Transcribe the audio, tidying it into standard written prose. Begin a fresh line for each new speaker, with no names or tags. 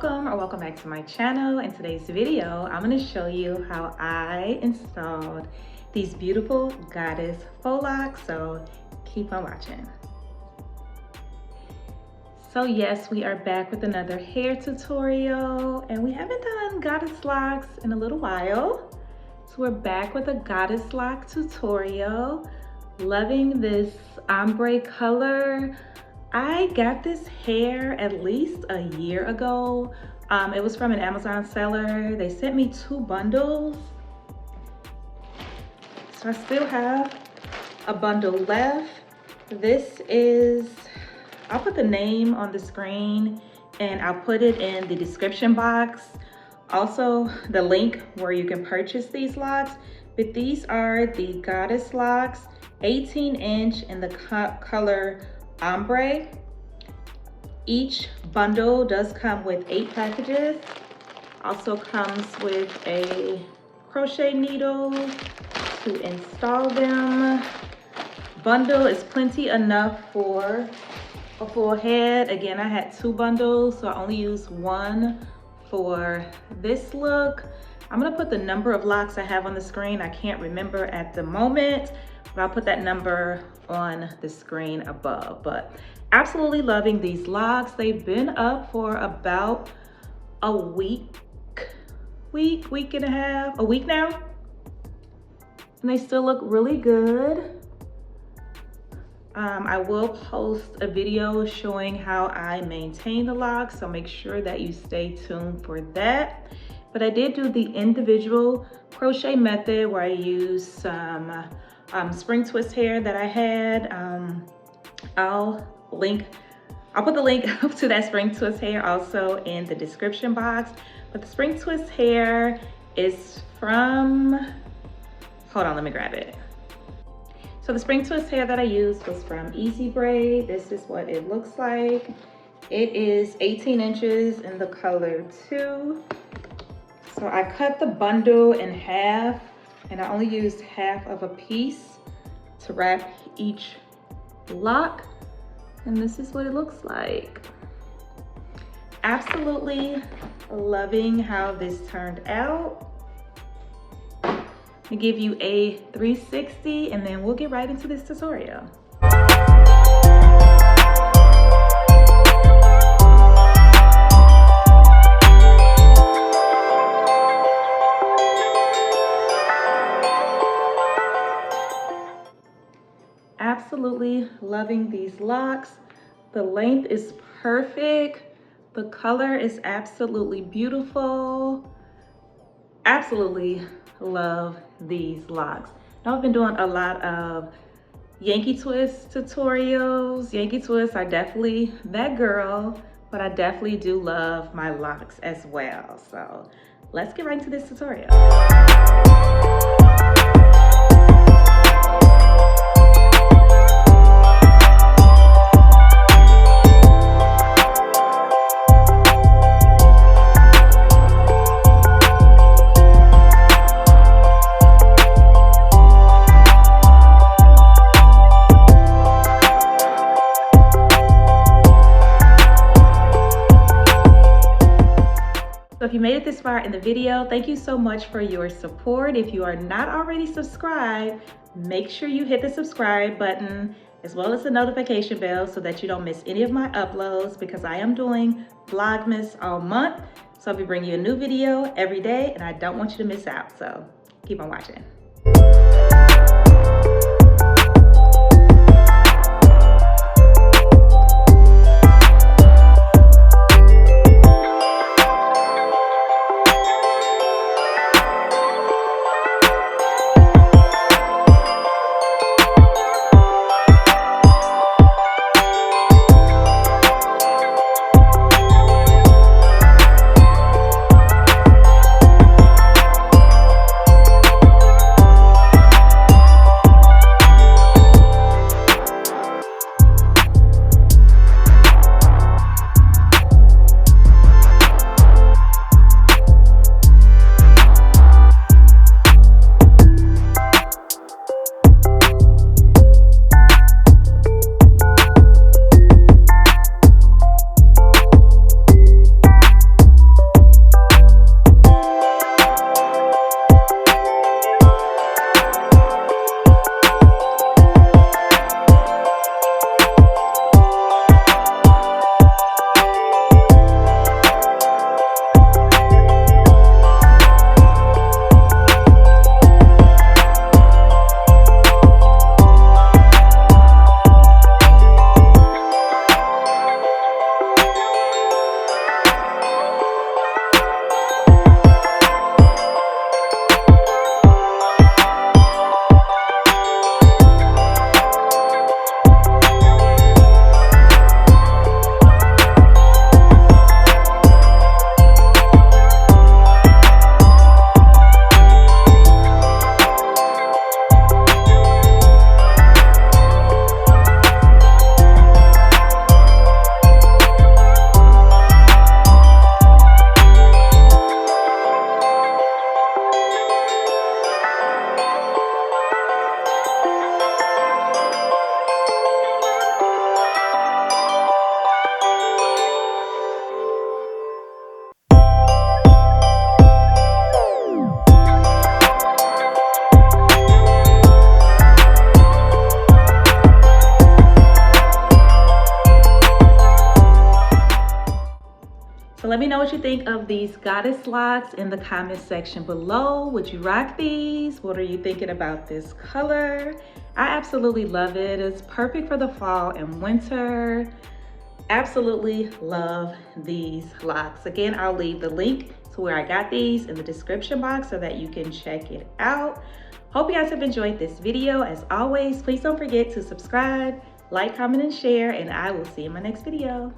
Welcome or welcome back to my channel. In today's video, I'm going to show you how I installed these beautiful goddess faux locks, so keep on watching. So yes, we are back with another hair tutorial, and we haven't done goddess locks in a little while. So we're back with a goddess lock tutorial. Loving this ombre color. I got this hair at least a year ago. It was from an Amazon seller. They sent me 2 bundles. So I still have a bundle left. This is, I'll put the name on the screen and I'll put it in the description box. Also, the link where you can purchase these locks. But these are the goddess locks, 18-inch in the color ombre. Each bundle does come with 8 packages. Also comes with a crochet needle to install them. Bundle is plenty enough for a full head. Again, I had 2 bundles, so I only used 1 for this look. I'm gonna put the number of locks I have on the screen. I can't remember at the moment, but I'll put that number on the screen above. But absolutely loving these locks. They've been up for about a week and a half, a week now. And they still look really good. I will post a video showing how I maintain the locks, so make sure that you stay tuned for that. But I did do the individual crochet method where I used some spring twist hair that I had. I'll put the link to that spring twist hair also in the description box. But the spring twist hair is from, hold on, let me grab it. So the spring twist hair that I used was from Easy Braid. This is what it looks like. It is 18 inches in the color 2. So I cut the bundle in half, and I only used half of a piece to wrap each lock. And this is what it looks like. Absolutely loving how this turned out. I'll give you a 360 and then we'll get right into this tutorial. Absolutely loving these locks. The length is perfect. The color is absolutely beautiful. Absolutely love these locks. Now I've been doing a lot of Yankee twist tutorials. Yankee twists are definitely that girl, but I definitely do love my locks as well. So let's get right into this tutorial. So if you made it this far in the video, thank you so much for your support. If you are not already subscribed, make sure you hit the subscribe button as well as the notification bell so that you don't miss any of my uploads, because I am doing Vlogmas all month. So I'll be bringing you a new video every day and I don't want you to miss out. So keep on watching. think of these goddess locks in the comment section below. Would you rock these? What are you thinking about this color? I absolutely love it. It's perfect for the fall and winter. Absolutely love these locks. Again, I'll leave the link to where I got these in the description box so that you can check it out. Hope you guys have enjoyed this video. As always, please don't forget to subscribe, like, comment, and share, and I will see you in my next video.